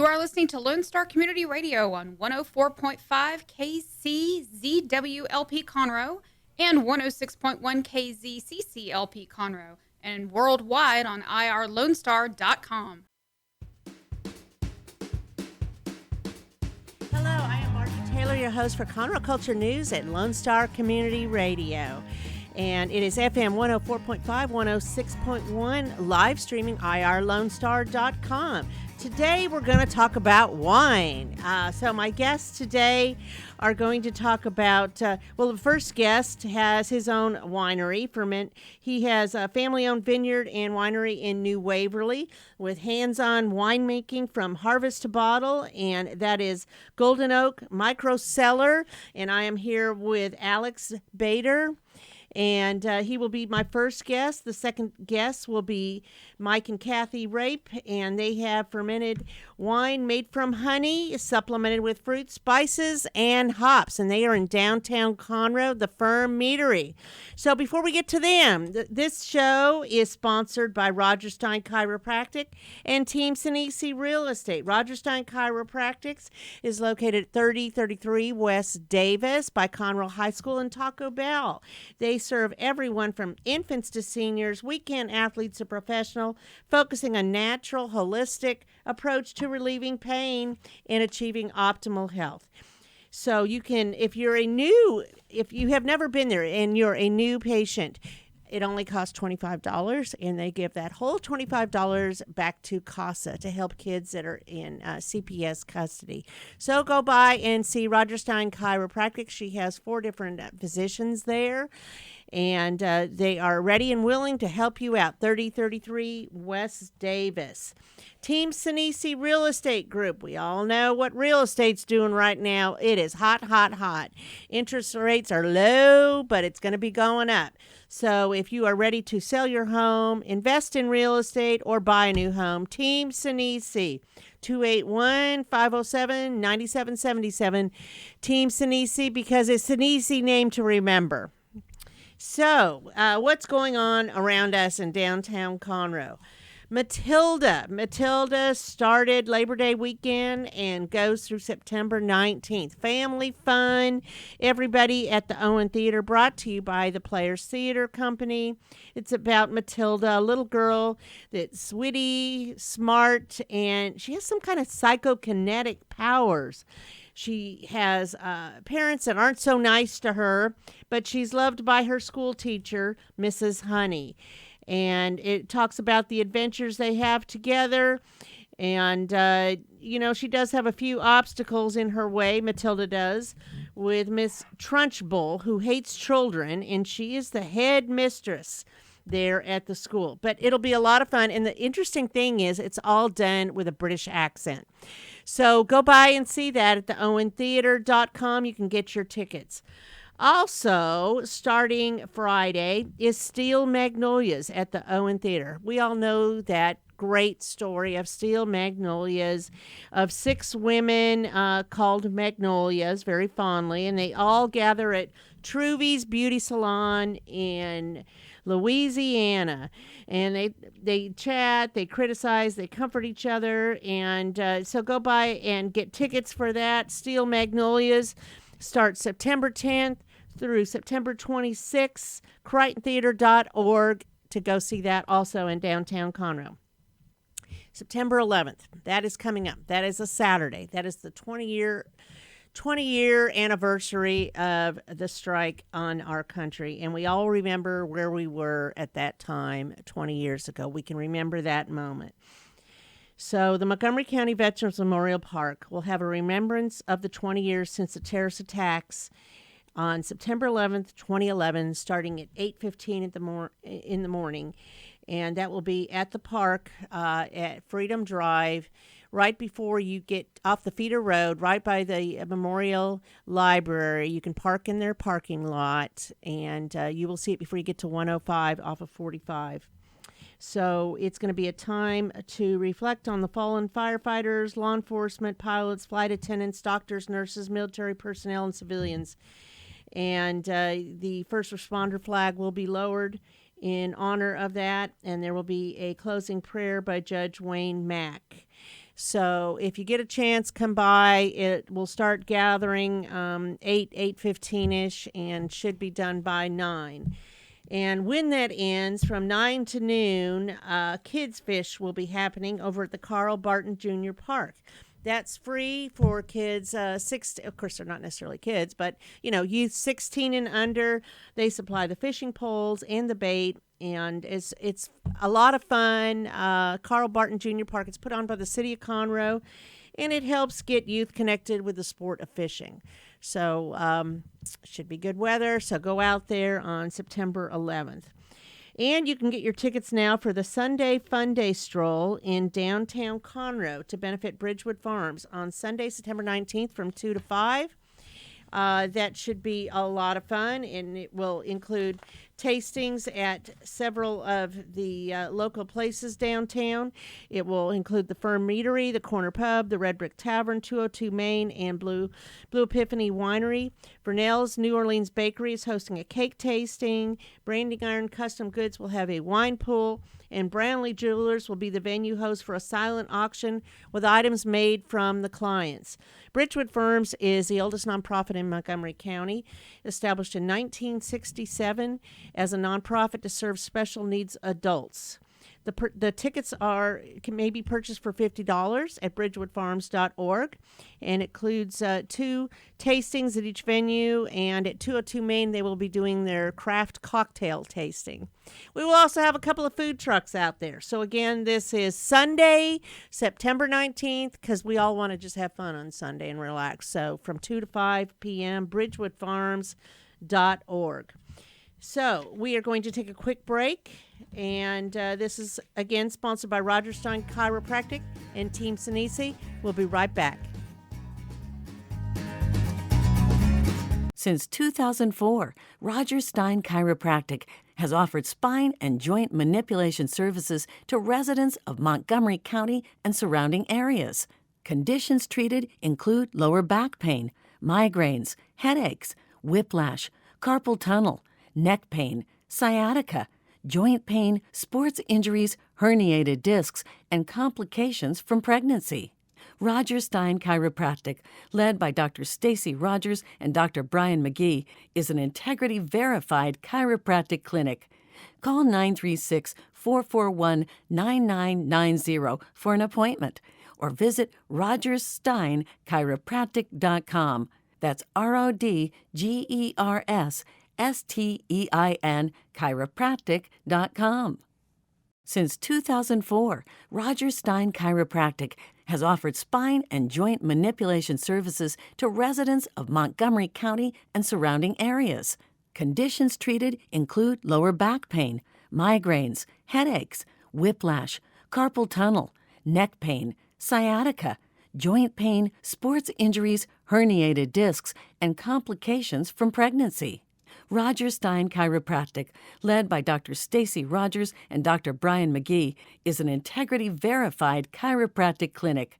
You are listening to Lone Star Community Radio on 104.5 KCZWLP Conroe and 106.1 KZCCLP Conroe, and worldwide on irlonestar.com. Hello, I am Margie Taylor, your host for Conroe Culture News at Lone Star Community Radio. And it is FM 104.5, 106.1, live streaming irlonestar.com. Today we're going to talk about wine. So my guests today are going to talk about, the first guest has his own winery, Ferment. He has a family-owned vineyard and winery in New Waverly with hands-on winemaking from harvest to bottle, and that is Oak Micro Cellar. And I am here with Alex Bader. And he will be my first guest. The second guest will be Mike and Cathy Rape, and they have fermented wine made from honey, supplemented with fruit, spices, and hops. And they are in Downtown Conroe, the Ferm Meadery. So before we get to them, this show is sponsored by Stein Chiropractic and Team Sinisi Real Estate. Stein Chiropractics is located at 3033 West Davis by Conroe High School and Taco Bell. They serve everyone from infants to seniors, weekend athletes to professional, focusing on natural, holistic approach to relieving pain and achieving optimal health. So you can, if you have never been there and you're a new patient, it only costs $25, and they give that whole $25 back to CASA to help kids that are in CPS custody. So go by and see Stein Chiropractic. She has 4 different physicians there, and they are ready and willing to help you out. 3033 West Davis. Team Sinisi Real Estate Group. We all know what real estate's doing right now. It is hot, hot, hot. Interest rates are low, but it's going to be going up. So if you are ready to sell your home, invest in real estate, or buy a new home, Team Sinisi, 281-507-9777. Team Sinisi, because it's an easy name to remember. So what's going on around us in downtown Conroe? Matilda started Labor Day weekend and goes through September 19th. Family fun. Everybody at the Owen Theater, brought to you by the Players Theater Company. It's about Matilda, a little girl that's witty, smart, and she has some kind of psychokinetic powers. She has parents that aren't so nice to her, but she's loved by her school teacher, Mrs. Honey. And it talks about the adventures they have together. And, she does have a few obstacles in her way, Matilda does, with Miss Trunchbull, who hates children, and she is the head mistress there at the school. But it'll be a lot of fun. And the interesting thing is it's all done with a British accent. So go by and see that at theowentheater.com. You can get your tickets. Also, starting Friday is Steel Magnolias at the Owen Theater. We all know that great story of Steel Magnolias, of 6 women called Magnolias very fondly, and they all gather at Truvy's Beauty Salon in Louisiana, and they chat, they criticize, they comfort each other, and so go by and get tickets for that. Steel Magnolias starts September 10th through September 26th, CrichtonTheater.org to go see that, also in downtown Conroe. September 11th, that is coming up. That is a Saturday. That is the 20-year anniversary of the strike on our country. And we all remember where we were at that time 20 years ago. We can remember that moment. So the Montgomery County Veterans Memorial Park will have a remembrance of the 20 years since the terrorist attacks on September 11th, 2011, starting at 8:15 in the morning. And that will be at the park at Freedom Drive, right before you get off the feeder road, right by the Memorial Library. You can park in their parking lot, and you will see it before you get to 105 off of 45. So it's going to be a time to reflect on the fallen firefighters, law enforcement, pilots, flight attendants, doctors, nurses, military personnel, and civilians. And the first responder flag will be lowered in honor of that, and there will be a closing prayer by Judge Wayne Mack. So if you get a chance, come by. It will start gathering 8:15ish, and should be done by 9. And when that ends, from 9 to noon, Kids Fish will be happening over at the Carl Barton Jr. Park. That's free for kids, of course, they're not necessarily kids, but, youth 16 and under. They supply the fishing poles and the bait, and it's a lot of fun. Carl Barton Jr. Park, it's put on by the city of Conroe, and it helps get youth connected with the sport of fishing. So should be good weather, so go out there on September 11th. And you can get your tickets now for the Sunday Fun Day Stroll in Downtown Conroe to benefit Bridgewood Farms on Sunday, September 19th from 2 to 5. That should be a lot of fun, and it will include tastings at several of the local places downtown. It will include the Ferm Meadery, the Corner Pub, the Red Brick Tavern, 202 Main, and Blue Epiphany Winery. Vernell's New Orleans Bakery is hosting a cake tasting. Branding Iron Custom Goods will have a wine pool, and Brownlee Jewelers will be the venue host for a silent auction with items made from the clients. Bridgewood Farms is the oldest nonprofit in Montgomery County, established in 1967 as a nonprofit to serve special needs adults. The tickets may be purchased for $50 at bridgewoodfarms.org, and includes 2 tastings at each venue, and at 202 Main they will be doing their craft cocktail tasting. We will also have a couple of food trucks out there. So again, this is Sunday, September 19th, because we all want to just have fun on Sunday and relax. So from 2 to 5 p.m., bridgewoodfarms.org. So we are going to take a quick break, and this is, again, sponsored by Roger Stein Chiropractic and Team Sinisi. We'll be right back. Since 2004, Roger Stein Chiropractic has offered spine and joint manipulation services to residents of Montgomery County and surrounding areas. Conditions treated include lower back pain, migraines, headaches, whiplash, carpal tunnel, neck pain, sciatica, joint pain, sports injuries, herniated discs, and complications from pregnancy. Roger Stein Chiropractic, led by Dr. Stacy Rogers and Dr. Brian McGee, is an integrity-verified chiropractic clinic. Call 936-441-9990 for an appointment, or visit rogerssteinchiropractic.com. That's RODGERSSTEIN chiropractic.com. Since 2004, Roger Stein Chiropractic has offered spine and joint manipulation services to residents of Montgomery County and surrounding areas. Conditions treated include lower back pain, migraines, headaches, whiplash, carpal tunnel, neck pain, sciatica, joint pain, sports injuries, herniated discs, and complications from pregnancy. Roger Stein Chiropractic, led by Dr. Stacy Rogers and Dr. Brian McGee, is an integrity-verified chiropractic clinic.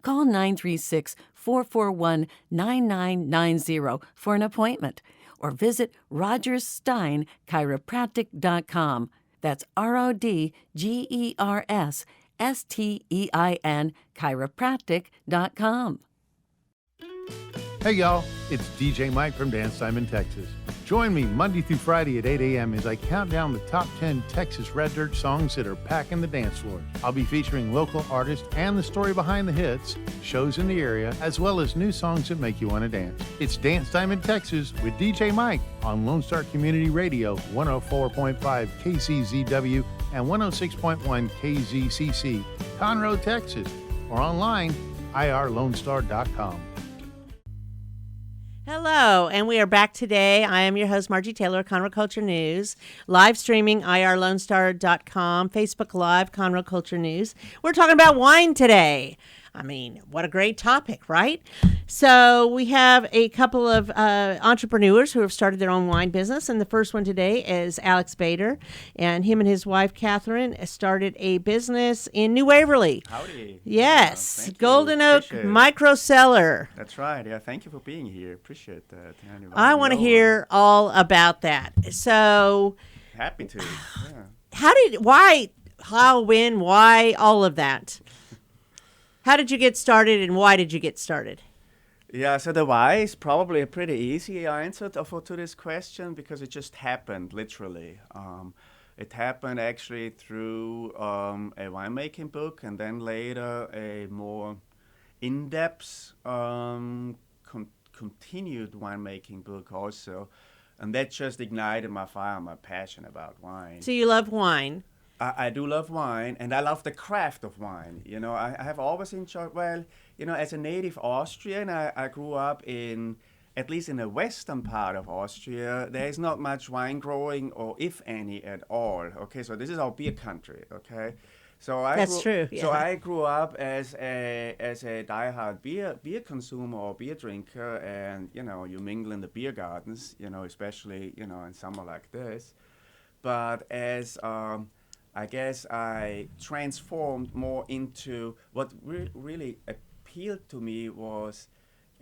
Call 936-441-9990 for an appointment, or visit rogerssteinchiropractic.com. That's RODGERSSTEIN chiropractic.com. Hey y'all, it's DJ Mike from Simon, Texas. Join me Monday through Friday at 8 a.m. as I count down the top 10 Texas Red Dirt songs that are packing the dance floor. I'll be featuring local artists and the story behind the hits, shows in the area, as well as new songs that make you want to dance. It's Dance Time in Texas with DJ Mike on Lone Star Community Radio, 104.5 KCZW and 106.1 KZCC, Conroe, Texas, or online, irlonestar.com. Hello, and we are back today. I am your host, Margie Taylor, Conroe Culture News, live streaming irlonestar.com, Facebook Live, Conroe Culture News. We're talking about wine today. I mean, what a great topic, right? So we have a couple of entrepreneurs who have started their own wine business, and the first one today is Alex Bader, and him and his wife, Catherine, started a business in New Waverly. Howdy. Yes, Thank you. Golden Oak Appreciate it. Micro Cellar. That's right. Yeah, thank you for being here. Appreciate that. And I want to hear all about that. So, Happy to. Yeah. how, when, why, all of that? How did you get started, and why did you get started? Yeah, so the why is probably a pretty easy answer to this question because it just happened, literally. It happened actually through a winemaking book and then later a more in-depth continued winemaking book also. And that just ignited my fire, my passion about wine. So you love wine. I do love wine, and I love the craft of wine. You know, I have always enjoyed, well, you know, as a native Austrian, I grew up at least in the western part of Austria, there is not much wine growing, or if any at all. Okay, so this is our beer country, okay? So That's true, yeah. So I grew up as a diehard beer consumer or beer drinker, and, you know, you mingle in the beer gardens, you know, especially, you know, in summer like this. But as I guess I transformed more into what really appealed to me was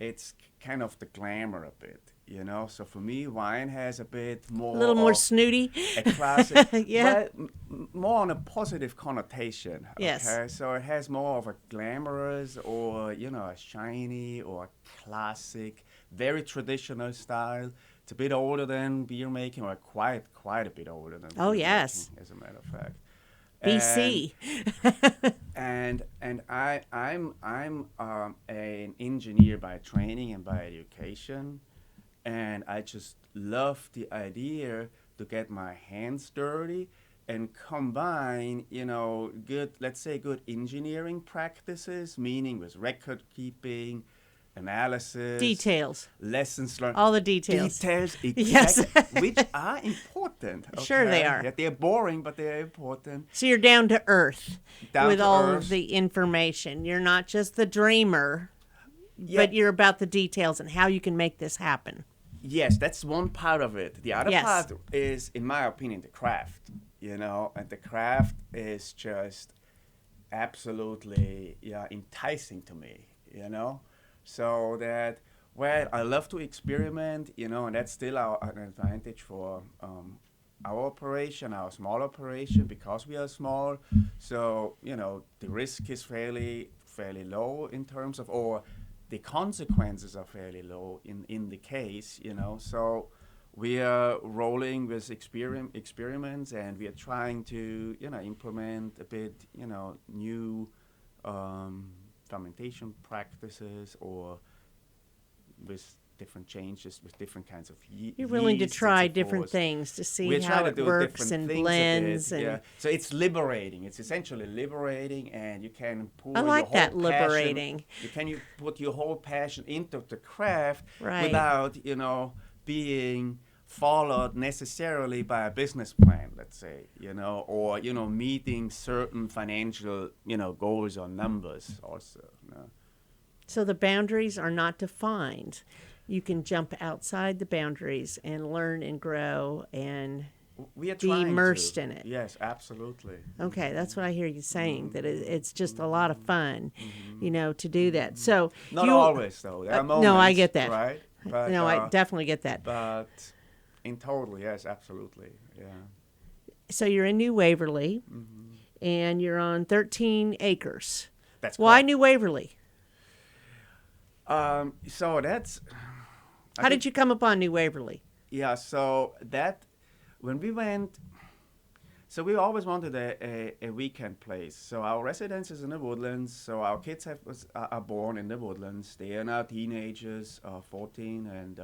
it's kind of the glamour a bit, you know. So for me, wine has a bit more, A little more snooty. a classic, Yeah. but more on a positive connotation. Yes. Okay, so it has more of a glamorous or, you know, a shiny or a classic, very traditional style. It's a bit older than beer making, or quite a bit older than Oh, beer yes. making, as a matter of fact. BC. And I'm an engineer by training and by education, and I just love the idea to get my hands dirty and combine, you know, let's say good engineering practices, meaning with record keeping, analysis, Details. lessons learned, All the details. exactly, Yes. which are important. Sure they okay? are. Yeah, they're boring, but they're important. So you're down to earth Down with to all earth. of the information. You're not just the dreamer, Yeah. but you're about the details and how you can make this happen. Yes, that's one part of it. The other Yes. part is, in my opinion, the craft. You know, and the craft is just absolutely enticing to me. You know, so that I love to experiment. You know, and that's still an advantage for our operation, our small operation, because we are small. So you know, the risk is fairly low in terms of, or the consequences are fairly low in the case, you know. So we are rolling with experiments, and we are trying to, you know, implement a bit, you know, new fermentation practices, or with different changes, with different kinds of yeasts. You're willing to and so try different forth. things to see We're how trying to it do works different and things a blends. bit, And yeah. So it's liberating. It's essentially liberating, and you can pour I like your that, whole liberating. passion. You put your whole passion into the craft Right. without, you know, being followed necessarily by a business plan, let's say, you know, or, you know, meeting certain financial, you know, goals or numbers also. You know. So the boundaries are not defined. You can jump outside the boundaries and learn and grow and We are be trying immersed to. in it. Yes, absolutely. Okay, that's what I hear you saying, that it's just a lot of fun, you know, to do that. So Not you, always, though. There are moments, no, I get that. right? But, No, I definitely get that. But in total, yes, absolutely, yeah. So you're in New Waverly, and you're on 13 acres. That's Why correct. New Waverly? So that's... How did you come upon New Waverly? Yeah, so that, when we went, so we always wanted a weekend place. So our residence is in the woodlands, so our kids are born in the woodlands. They are now teenagers, 14 and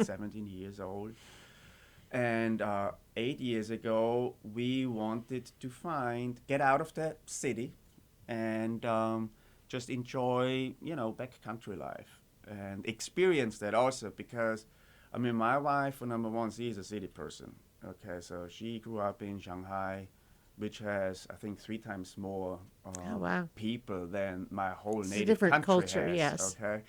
17 years old. And 8 years ago, we wanted to get out of the city and just enjoy, you know, backcountry life and experience that also, because, I mean, my wife, for number one, she is a city person. Okay, so she grew up in Shanghai, which has, I think, 3 times more wow. people than my whole It's a native different country culture, has. yes. Okay,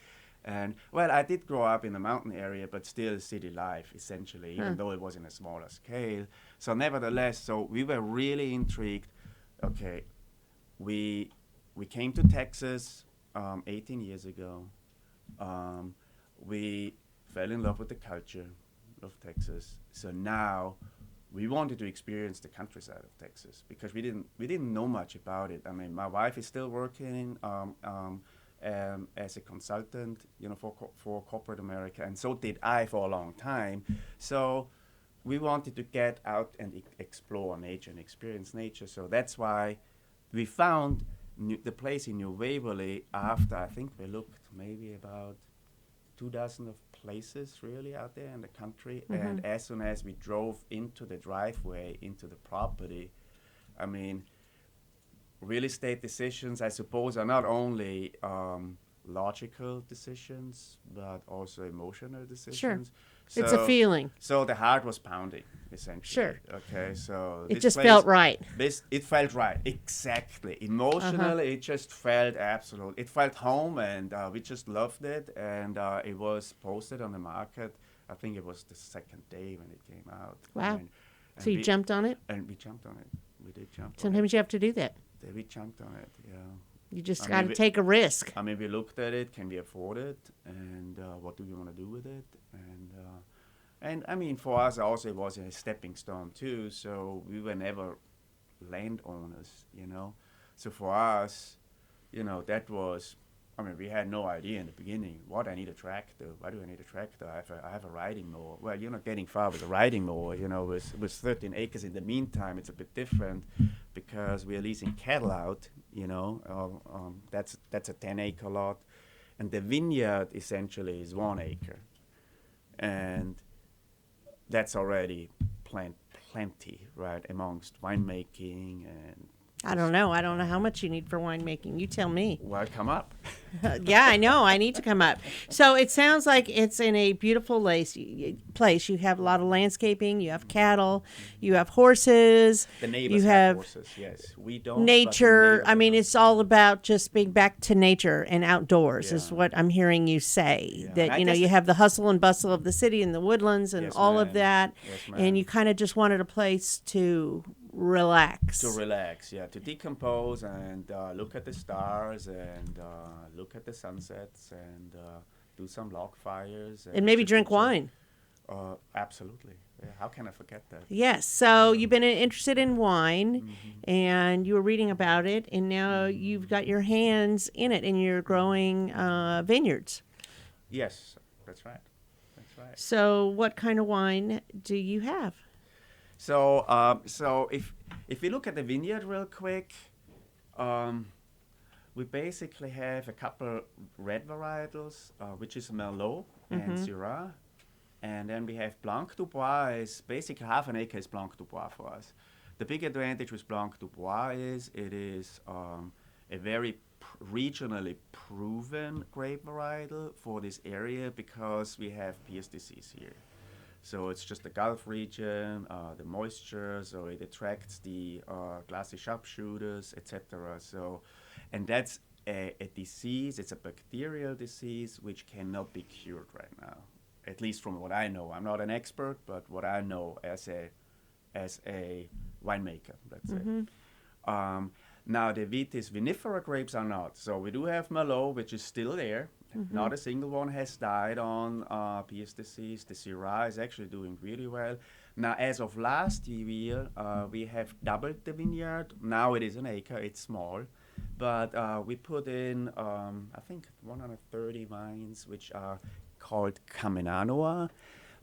and well, I did grow up in a mountain area, but still city life, essentially, even though it was in a smaller scale. So nevertheless, so we were really intrigued. Okay, we came to Texas 18 years ago. We fell in love with the culture of Texas. So now we wanted to experience the countryside of Texas because we didn't know much about it. I mean, my wife is still working as a consultant, for corporate America, and so did I for a long time. So we wanted to get out and explore nature and experience nature. So that's why we found the place in New Waverly after I think we looked maybe about 2 dozen of places really out there in the country. And as soon as we drove into the driveway, into the property, I mean, real estate decisions, I suppose, are not only logical decisions, but also emotional decisions. Sure. It's a feeling. So the heart was pounding, essentially. Sure. Okay, so it this just place, felt right. It felt right, exactly. Emotionally, it just felt absolute. It felt home, and we just loved it. And it was posted on the market. I think it was the second day when it came out. Wow. And So you jumped on it? And we jumped on it. We did jump on it. Sometimes you have to do that. We jumped on it, yeah. You just got to take a risk. I mean, we looked at it. Can we afford it? And what do we want to do with it? And I mean, for us also it was a stepping stone too. So we were never landowners, So for us, that was. I mean, we had no idea in the beginning. What I need a tractor? Why do I need a tractor? I have a riding mower. Well, you're not getting far with a riding mower. With 13 acres in the meantime, it's a bit different because we are leasing cattle out. That's a 10-acre lot, and the vineyard essentially is 1 acre, and that's already plenty, right, amongst winemaking and. I don't know how much you need for winemaking. You tell me. Well, come up. Yeah, I know. I need to come up. So it sounds like it's in a beautiful place. You have a lot of landscaping. You have cattle. You have horses. The neighbors you have horses, yes. We don't. Nature. I mean, it's all about just being back to nature and outdoors is what I'm hearing you say. Yeah. That, you have the hustle and bustle of the city and the woodlands and all of that. Yes, and you kind of just wanted a place to relax. To decompose and look at the stars and look at the sunsets and do some log fires. And maybe drink wine. Absolutely. Yeah, how can I forget that? Yes. So you've been interested in wine and you were reading about it, and now you've got your hands in it and you're growing vineyards. Yes, that's right. So what kind of wine do you have? So if we look at the vineyard real quick, we basically have a couple red varietals, which is Merlot and Syrah, and then we have Blanc du Bois. Is basically half an acre is Blanc du Bois for us. The big advantage with Blanc du Bois is it is a very regionally proven grape varietal for this area because we have Pierce disease here. So it's just the Gulf region, the moisture, so it attracts the glassy sharpshooters, etc. So, and that's a disease. It's a bacterial disease which cannot be cured right now, at least from what I know. I'm not an expert, but what I know as a winemaker, let's say. Now the Vitis vinifera grapes are not. So we do have Merlot, which is still there. Not a single one has died on PS disease. The Syrah is actually doing really well. Now, as of last year, we have doubled the vineyard. Now it is an acre. It's small. But we put in, I think, 130 vines, which are called Caminanoa.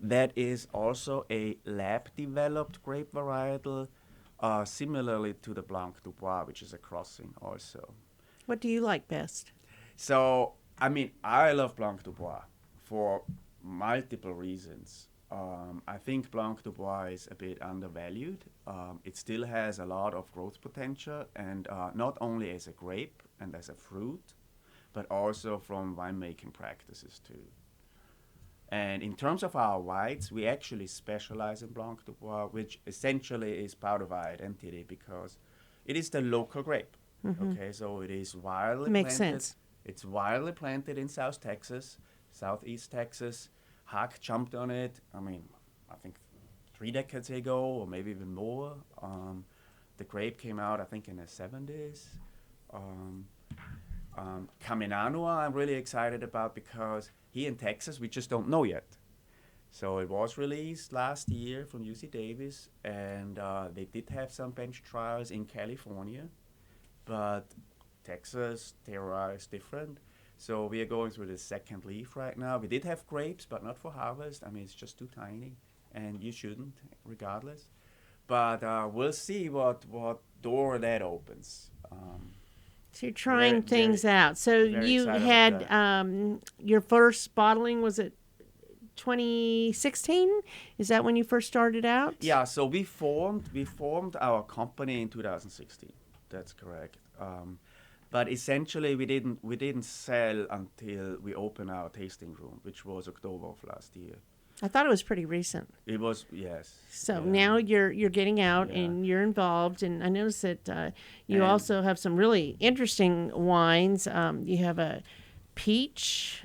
That is also a lab-developed grape varietal, similarly to the Blanc du Bois, which is a crossing also. What do you like best? So, I mean, I love Blanc du Bois for multiple reasons. I think Blanc du Bois is a bit undervalued. It still has a lot of growth potential, and not only as a grape and as a fruit, but also from winemaking practices too. And in terms of our whites, we actually specialize in Blanc du Bois, which essentially is part of our identity because it is the local grape. Okay, so it is wildly Makes planted. sense. It's wildly planted in South Texas, Southeast Texas. Huck jumped on it, I think 3 decades ago or maybe even more. The grape came out, I think, in the 70s. Caminanoa I'm really excited about because here in Texas we just don't know yet. So it was released last year from UC Davis, and they did have some bench trials in California, but Texas terroir is different. So we are going through the second leaf right now. We did have grapes, but not for harvest. I mean, it's just too tiny, and you shouldn't, regardless. But we'll see what door that opens. So you're trying things out. So very you excited had about your first bottling, was it 2016? Is that when you first started out? Yeah, so we formed our company in 2016. That's correct. But essentially, we didn't sell until we opened our tasting room, which was October of last year. I thought it was pretty recent. It was, yes. So yeah. now you're getting out Yeah. and you're involved, and I noticed that you And- also have some really interesting wines. You have a peach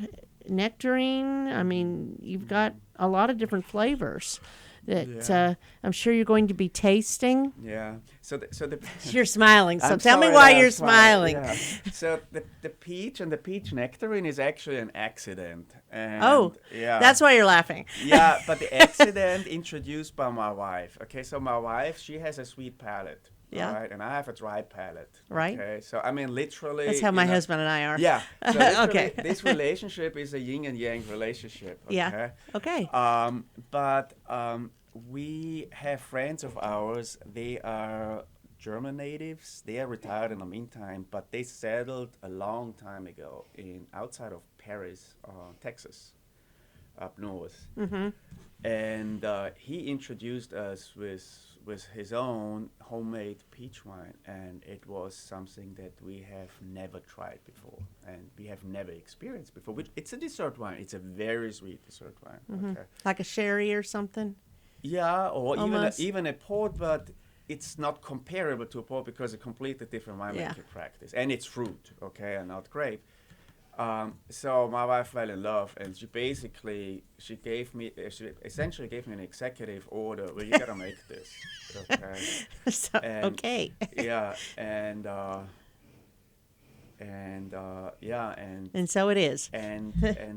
nectarine. I mean, you've got a lot of different flavors that Yeah. I'm sure you're going to be tasting. Yeah. So the You're smiling, so I'm tell me sorry why that I'm you're smiling. Yeah. So the peach and the peach nectarine is actually an accident. And Oh, yeah. that's why you're laughing. Yeah, but the accident introduced by my wife. Okay, so my wife, she has a sweet palate. Yeah. Right, and I have a dry palate. Right. Okay, so I mean, literally. That's how you my know- husband and I are. Yeah. So literally, Okay. This relationship is a yin and yang relationship. Okay? Yeah. Okay. But we have friends of ours. They are German natives. They are retired in the meantime, but they settled a long time ago outside of Paris, Texas, up north. Mm-hmm. And he introduced us with his own homemade peach wine, and it was something that we have never tried before, and we have never experienced before. Which it's a dessert wine. It's a very sweet dessert wine. Mm-hmm. Okay. Like a sherry or something. Yeah, or Almost. even a port, but it's not comparable to a port because it's a completely different winemaking practice, and it's fruit, okay, and not grape. So my wife fell in love, and she essentially gave me an executive order. Well, you gotta make this, okay? So, And- okay. Yeah, and And so it is. and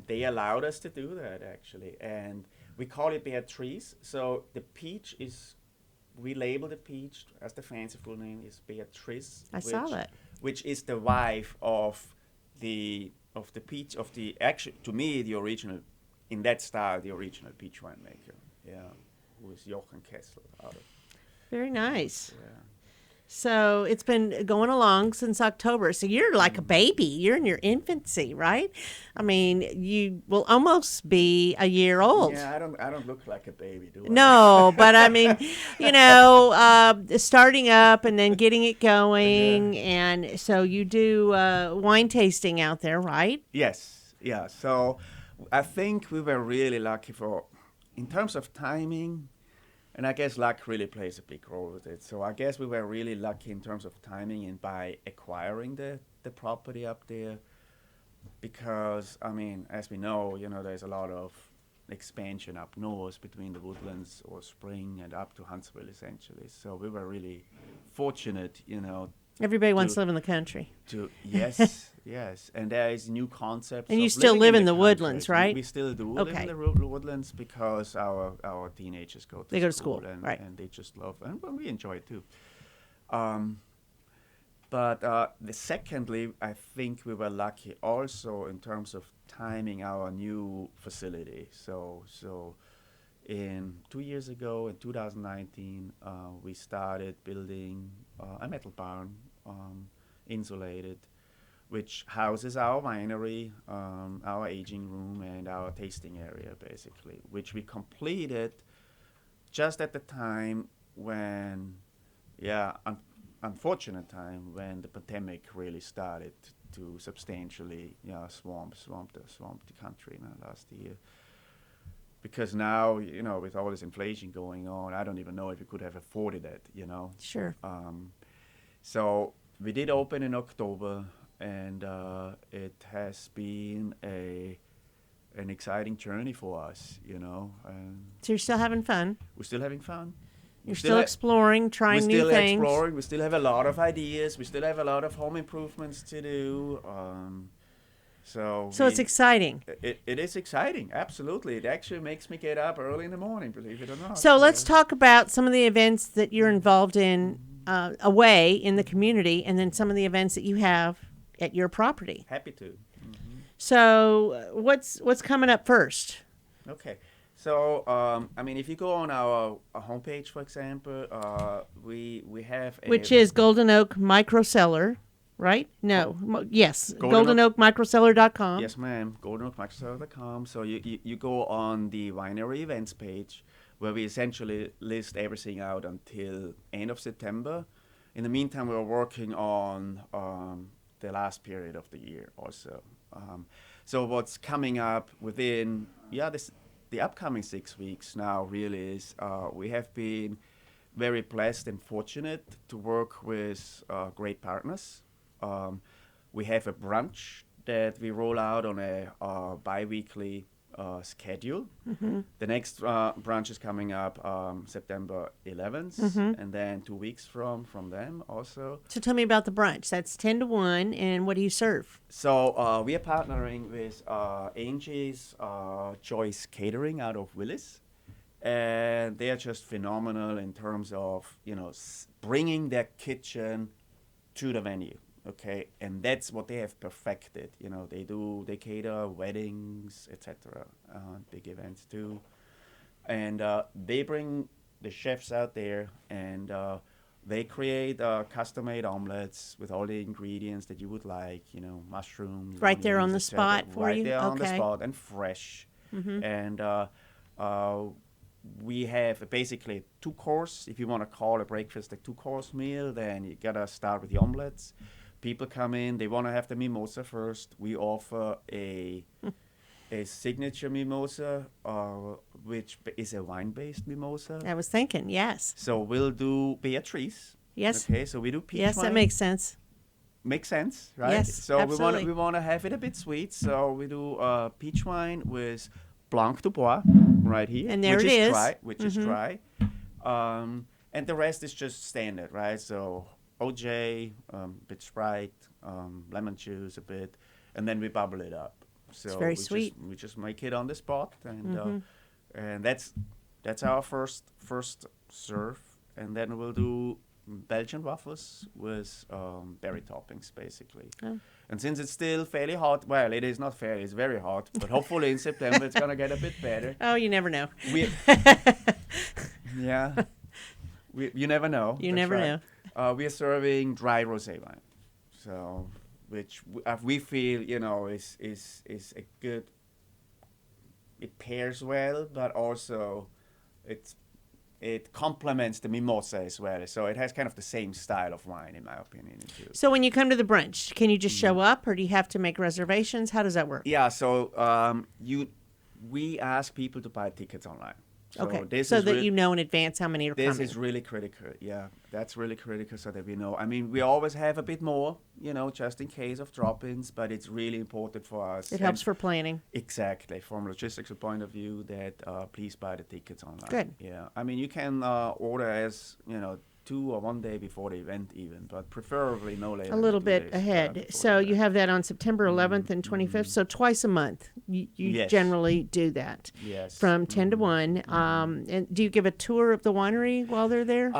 they allowed us to do that actually, and we call it Beatrice. So the peach is, we label the peach as the fanciful name is Beatrice. I saw that. Which is the wife of the peach of the actually, to me, the original, in that style, the original peach winemaker. Yeah, who is Jochen Kessel out of. Very nice. Yeah. So it's been going along since October. So you're like a baby. You're in your infancy, right? I mean, you will almost be a year old. Yeah, I don't look like a baby, do I? No, but I mean, starting up and then getting it going. And so you do wine tasting out there, right? Yes, yeah. So I think we were really lucky in terms of timing, and I guess luck really plays a big role with it. So I guess we were really lucky in terms of timing and by acquiring the property up there, because, I mean, as we know, there's a lot of expansion up north between the Woodlands or Spring and up to Huntsville, essentially. So we were really fortunate, Everybody wants to live in the country. Yes, yes, and there is new concepts. And you of still living live in the country. woodlands, right? We still do live Okay. in the woodlands because our teenagers go to They go to school, and, right. and they just love, and we enjoy it too. But secondly, I think we were lucky also in terms of timing our new facility. So in 2 years ago, in 2019, we started building a metal barn, insulated, which houses our winery, our aging room, and our tasting area, basically, which we completed just at the time when, unfortunate time when the pandemic really started to substantially, swamp the country last year. Because now, with all this inflation going on, I don't even know if we could have afforded it, Sure. So we did open in October, and it has been an exciting journey for us, And So you're still having fun. we're still having fun. You're still exploring, trying new things. We're still exploring. We still have a lot of ideas. We still have a lot of home improvements to do. So it's exciting. It is exciting, absolutely. It actually makes me get up early in the morning, believe it or not. So let's talk about some of the events that you're involved in away in the community, and then some of the events that you have at your property. Happy to. So what's coming up first? Okay. So, I mean, if you go on our homepage, for example, we have Which is Golden Oak Micro Cellar, right? No. Yes. GoldenOakMicroCellar.com. Yes, ma'am. GoldenOakMicroCellar.com. So you go on the winery events page, where we essentially list everything out until end of September. In the meantime, we're working on the last period of the year also. So what's coming up within the upcoming 6 weeks now really is we have been very blessed and fortunate to work with great partners. We have a brunch that we roll out on a bi-weekly schedule. The next brunch is coming up September 11th, and then 2 weeks from them also. So tell me about the brunch. That's 10 to 1, and what do you serve? So we are partnering with Angie's Choice Catering out of Willis, and they are just phenomenal in terms of bringing their kitchen to the venue. Okay, and that's what they have perfected. They cater weddings, etc., big events too, and they bring the chefs out there, and they create custom-made omelets with all the ingredients that you would like. Mushrooms, right there on the onions, spot for you. Right there on the Okay. spot and fresh, and we have basically 2-course. If you want to call a breakfast a 2-course meal, then you gotta start with the omelets. People come in, they want to have the mimosa first. We offer a signature mimosa, which is a wine-based mimosa. I was thinking, yes. So we'll do Beatrice. Yes. Okay, so we do peach Yes, wine. that makes sense. Makes sense, right? Yes, so absolutely. we want to have it a bit sweet. So we do peach wine with Blanc du Bois right here. And there which it is is. dry, which is dry. And the rest is just standard, right? So OJ, bit Sprite, lemon juice a bit, and then we bubble it up. So It's very we sweet. We just make it on the spot, and that's our first serve, and then we'll do Belgian waffles with berry toppings, basically. Oh. And since it's still fairly hot, well, it is not fairly, it's very hot, but hopefully in September it's gonna get a bit better. Oh, you never know. Yeah. You never know. You That's never right. know. We are serving dry rosé wine, so which we feel is a good. It pairs well, but also it complements the mimosa as well. So it has kind of the same style of wine, in my opinion, too. So when you come to the brunch, can you just show up, or do you have to make reservations? How does that work? Yeah. So we ask people to buy tickets online. So Okay, this so is that really- you know in advance how many are This coming. is really critical. Yeah, that's really critical so that we know. I mean, we always have a bit more, just in case of drop-ins, but it's really important for us. It helps And for planning. exactly from a logistical point of view that please buy the tickets online. Good. Yeah, I mean, you can order as 2 or 1 day before the event even, but preferably no later. A than little 2 bit days, ahead. before So the you event. have that on September 11th and 25th. So twice a month, you Yes. generally do that. Yes. From 10 to 1. And do you give a tour of the winery while they're there?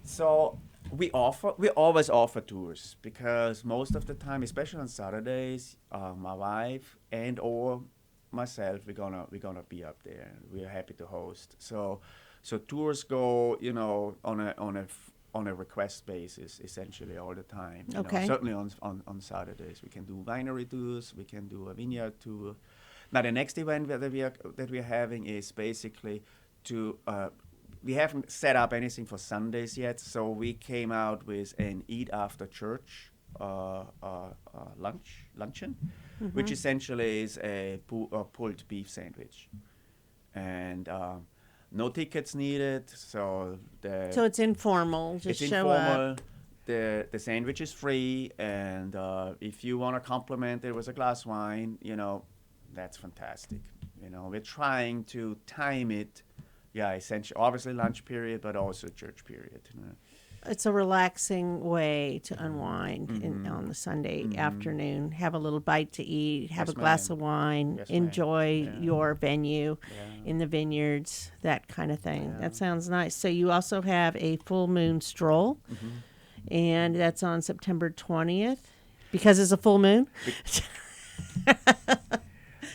So we always offer tours because most of the time, especially on Saturdays, my wife and or myself, we're gonna be up there. We're happy to host. So tours go, on a request basis, essentially all the time. Okay. Certainly on Saturdays, we can do winery tours. We can do a vineyard tour. Now the next event that we are having is basically to. We haven't set up anything for Sundays yet, so we came out with an eat after church luncheon, which essentially is a pulled beef sandwich, and no tickets needed. So So it's informal. Just it's show informal. up. The sandwich is free, and if you want to complement it with a glass wine, that's fantastic. We're trying to time it. Yeah, essentially, obviously lunch period, but also church period. It's a relaxing way to unwind on the Sunday afternoon. Have a little bite to eat, have Yes, a glass ma'am. of wine, Yes, ma'am. enjoy Yeah. your venue Yeah. in the vineyards, that kind of thing. Yeah. That sounds nice. So you also have a full moon stroll, and that's on September 20th because it's a full moon.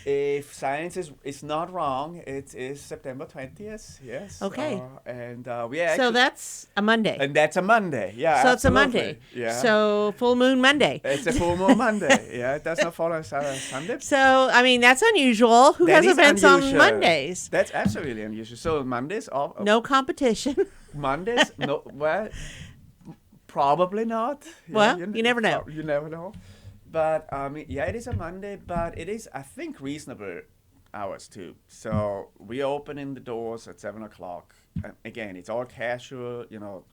If science is not wrong, it is September 20th. Yes. Okay. And we are So actually, that's a Monday. and that's a Monday. Yeah. So it's a absolutely. Monday. Yeah. So full moon Monday. It's a full moon Monday. Yeah. It does not follow Sunday. So, I mean, that's unusual. Who That has is events on unusual. Mondays? That's absolutely unusual. So Mondays off. No competition. Mondays? No. Well, probably not. Yeah, Well, you never know. You never know. But yeah, it is a Monday, but it is, I think, reasonable hours too. So we opening the doors at 7:00. Again, it's all casual.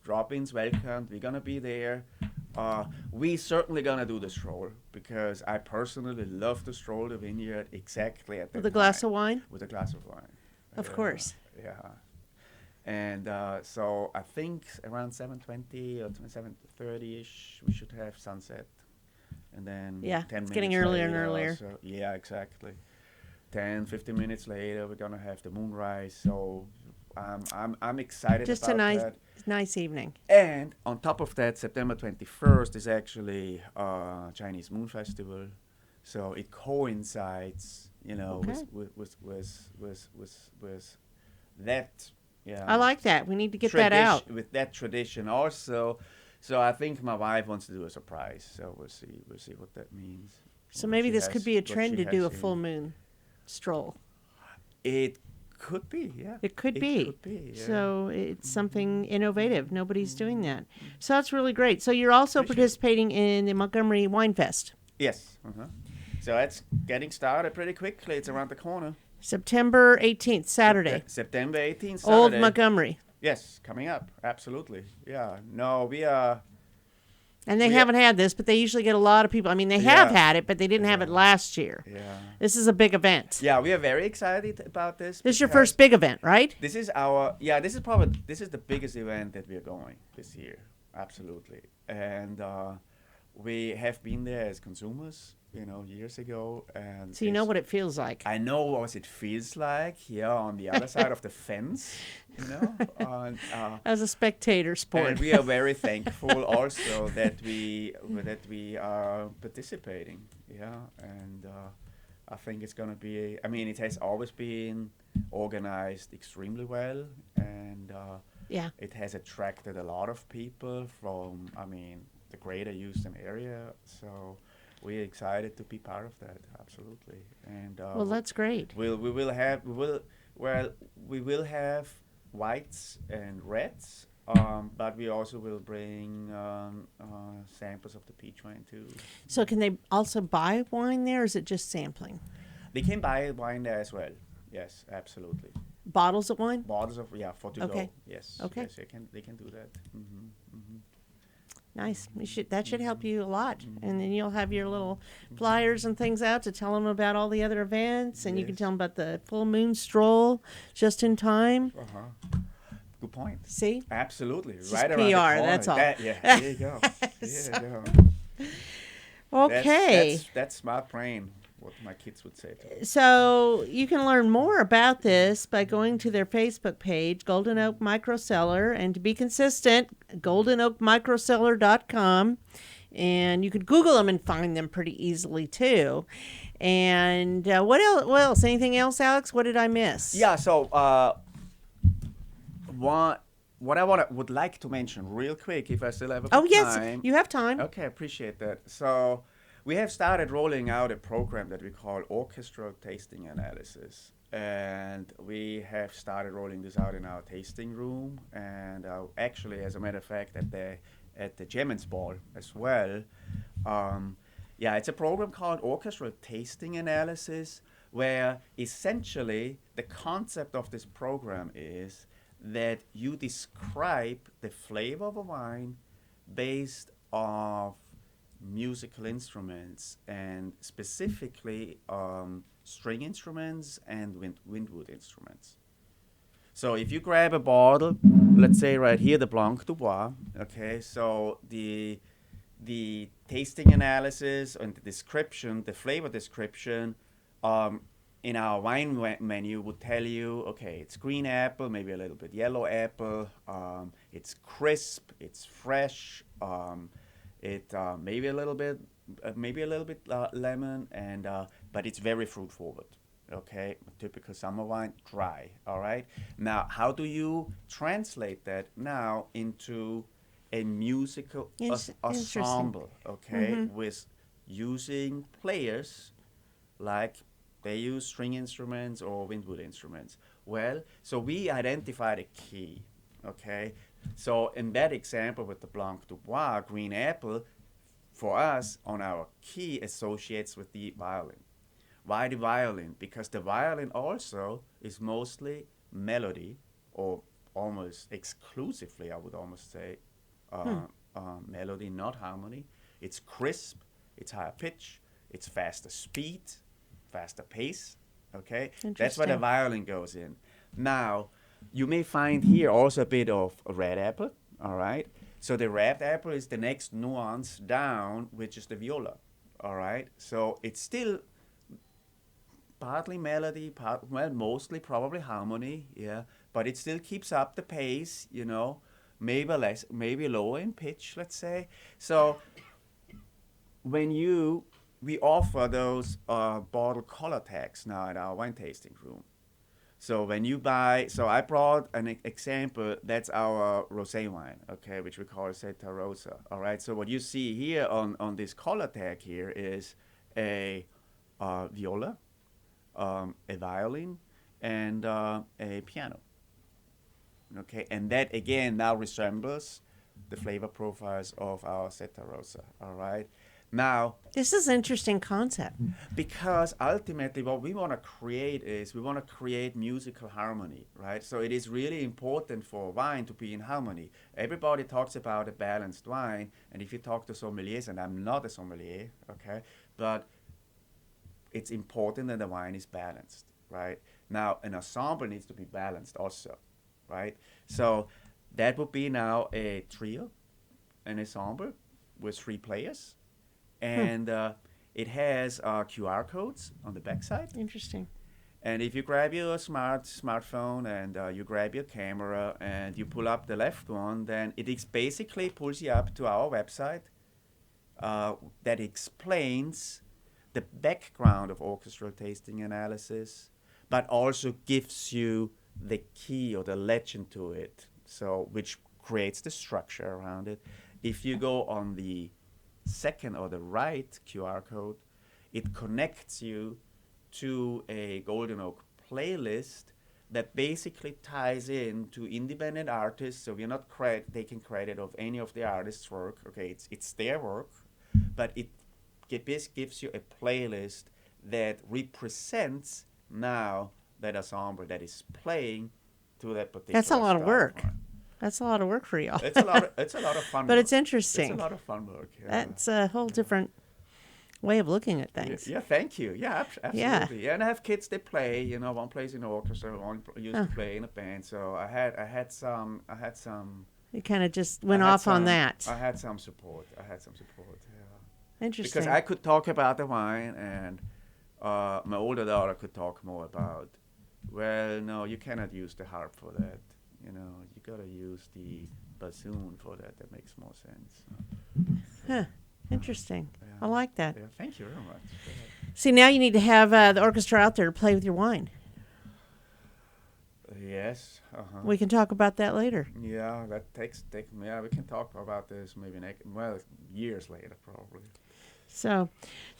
Drop-ins welcome. We're gonna be there. We certainly gonna do the stroll because I personally love to stroll the vineyard exactly at that With a glass of wine? With a glass of wine. Of course. Yeah. And so I think around 7:20 or 7:30ish, we should have sunset. And then Yeah, 10 it's getting minutes earlier and later earlier. So, yeah, exactly. 10, 15 minutes later, we're gonna have the moonrise. So I'm excited Just about a that. nice evening. And on top of that, September 21st is actually Chinese Moon Festival. So it coincides, Okay. with that. Yeah. I like that. We need to get that out. With that tradition also. So I think my wife wants to do a surprise. So we'll see what that means. So What maybe she this has- could be a what trend she to do a has full in- moon stroll. It could be, yeah. It could be. Could be, yeah. So it's something innovative. Nobody's doing that. So that's really great. So you're also Appreciate it. participating in the Montgomery Wine Fest. Yes. So it's getting started pretty quickly. It's around the corner. September 18th, Saturday. September 18th, Old Saturday. Montgomery. Yes, coming up. Absolutely. Yeah. No, we are. And they We- haven't had this, but they usually get a lot of people. I mean, they have Yeah. had it, but they didn't have it last year. Yeah. This is a big event. Yeah, we are very excited about this. This is your because first big event, right? This is this is the biggest event that we're going this year. Absolutely. And we have been there as consumers, years ago. And So you know it's- what it feels like. I know what it feels like here on the other side of the fence, and, As a spectator sport. and we are very thankful also that we are participating. Yeah, and I think it's gonna be. I mean, it has always been organized extremely well, and Yeah. it has attracted a lot of people from. I mean, the greater Houston area. So we're excited to be part of that. Absolutely, and Well, that's great. we will have whites and reds, but we also will bring samples of the peach wine too. So can they also buy wine there, or is it just sampling? They can buy wine there as well. Yes, absolutely. Bottles of wine? Bottles of for to Okay. go. Yes. Okay. Yes, they can do that. Nice. That should help you a lot. And then you'll have your little flyers and things out to tell them about all the other events, and you can Yes. tell them about the full moon stroll just in time. Good point. See? Absolutely. It's right just around the PR, corner. that's all. Yeah. There you go. There you go. Okay. That's smart brain. What my kids would say to me. So you can learn more about this by going to their Facebook page, Golden Oak Micro Cellar, and to be consistent, goldenoakmicrocellar.com. And you could Google them and find them pretty easily too. And what else? Anything else, Alex? What did I miss? Yeah. So what I would like to mention real quick, if I still have a Oh, bit yes. time. You have time. Okay, appreciate that. So we have started rolling out a program that we call Orchestral Tasting Analysis. And we have started rolling this out in our tasting room. And actually, as a matter of fact, at the Gemens Ball as well. It's a program called Orchestral Tasting Analysis, where essentially the concept of this program is that you describe the flavor of a wine based off musical instruments, and specifically string instruments and windwood instruments. So if you grab a bottle, let's say right here, the Blanc du Bois, okay, so the tasting analysis and the description, the flavor description, in our wine menu would tell you, okay, it's green apple, maybe a little bit yellow apple, it's crisp, it's fresh, it maybe a little bit lemon, and but it's very fruit forward. Okay, typical summer wine, dry. All right. Now, how do you translate that now into a musical ensemble? Okay, with using players like they use string instruments or windwood instruments. Well, so we identified a key. Okay, so in that example with the Blanc du Bois, green apple, for us on our key associates with the violin. Why the violin? Because the violin also is mostly melody, or almost exclusively, I would almost say, melody, not harmony. It's crisp, it's higher pitch, it's faster speed, faster pace. Okay, that's where the violin goes in. Now, you may find here also a bit of a red apple. All right, so the red apple is the next nuance down, which is the viola. All right, so it's still partly melody, mostly probably harmony, yeah. But it still keeps up the pace, you know, maybe lower in pitch, let's say. So we offer those bottle color tags now at our wine tasting room. So when you buy, so I brought an example, that's our rosé wine, okay, which we call Seta Rosa, all right. So what you see here on this color tag here is a viola, a violin, and a piano. Okay, and that again now resembles the flavor profiles of our Seta Rosa. All right. Now, this is an interesting concept. Because ultimately what we want to create is we want to create musical harmony, right? So it is really important for wine to be in harmony. Everybody talks about a balanced wine, and if you talk to sommeliers, and I'm not a sommelier, okay, but it's important that the wine is balanced, right? Now, an ensemble needs to be balanced also, right? So that would be now a trio, an ensemble with 3 players. And it has QR codes on the backside. Interesting. And if you grab your smartphone and you grab your camera and you pull up the left one, then it basically pulls you up to our website that explains the background of orchestral tasting analysis, but also gives you the key or the legend to it, so which creates the structure around it. If you go on the second or the right QR code, it connects you to a Golden Oak playlist that basically ties in to independent artists. So we're not taking credit of any of the artists' work. Okay, it's their work, but it gives you a playlist that represents now that ensemble that is playing to that particular. That's a lot of work. Line. That's a lot of work for y'all. It's a lot of fun. But work. it's interesting. It's a lot of fun work. Yeah. That's a whole different way of looking at things. Yeah, thank you. Yeah, absolutely. Yeah, and I have kids. They play. You know, one plays in an orchestra, one used to play in a band. So I had some. You kind of just went off on that. I had some support. Yeah. Interesting. Because I could talk about the wine, and my older daughter could talk more about. Well, no, you cannot use the harp for that. You know, you gotta use the bassoon for that. That makes more sense. Huh. Interesting. Yeah. I like that. Yeah, thank you very much. See, now you need to have the orchestra out there to play with your wine. Yes. Uh-huh. We can talk about that later. Yeah, that takes. Yeah, we can talk about this maybe years later probably. So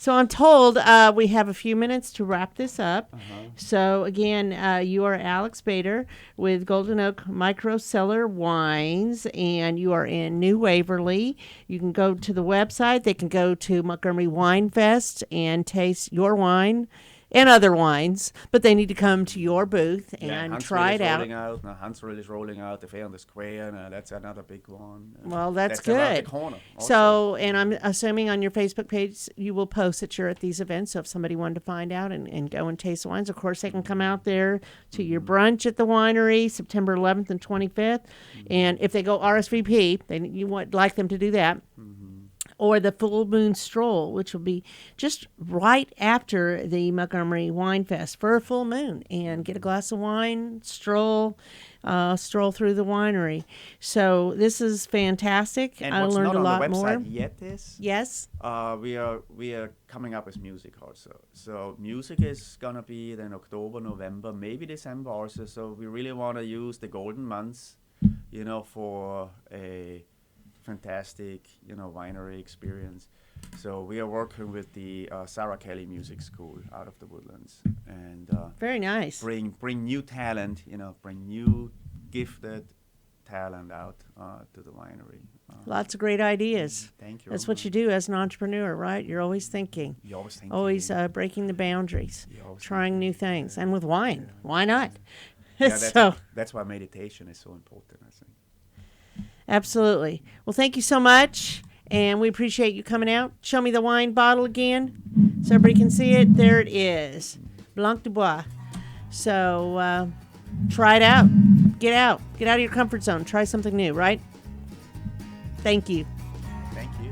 I'm told we have a few minutes to wrap this up. Uh-huh. So again, you are Alex Bader with Golden Oak Micro Cellar Wines, and you are in New Waverly. You can go to the website. They can go to Montgomery Wine Fest and taste your wine and other wines, but they need to come to your booth and try it out. Rolling out. Now Huntsville is rolling out the Fair on the Square. That's another big one. Well, that's good. Around the corner. Also. So, and I'm assuming on your Facebook page you will post that you're at these events. So if somebody wanted to find out and go and taste the wines, of course they can come out there to your brunch at the winery, September 11th and 25th. And if they go RSVP, then you would like them to do that. Or the Full Moon Stroll, which will be just right after the Montgomery Wine Fest for a full moon, and get a glass of wine, stroll through the winery. So this is fantastic. And I what's learned not a on lot the more. website yet is Yes. we are coming up with music also. So music is gonna be then October, November, maybe December also. So we really want to use the golden months, for a fantastic, winery experience. So we are working with the Sarah Kelly Music School out of the Woodlands, and Very nice. bring new talent, bring new gifted talent out to the winery. Lots of great ideas. Thank you. That's what you do as an entrepreneur, right? You're always thinking. You always think. Always breaking the boundaries, You're always trying new things. And with wine, why not? Yeah, So, that's why meditation is so important, I think. absolutely. Well, thank you so much. And we appreciate you coming out. Show me the wine bottle again so everybody can see it. There it is. Blanc de Bois. So try it out. Get out. Get out of your comfort zone. Try something new, right? Thank you. Thank you.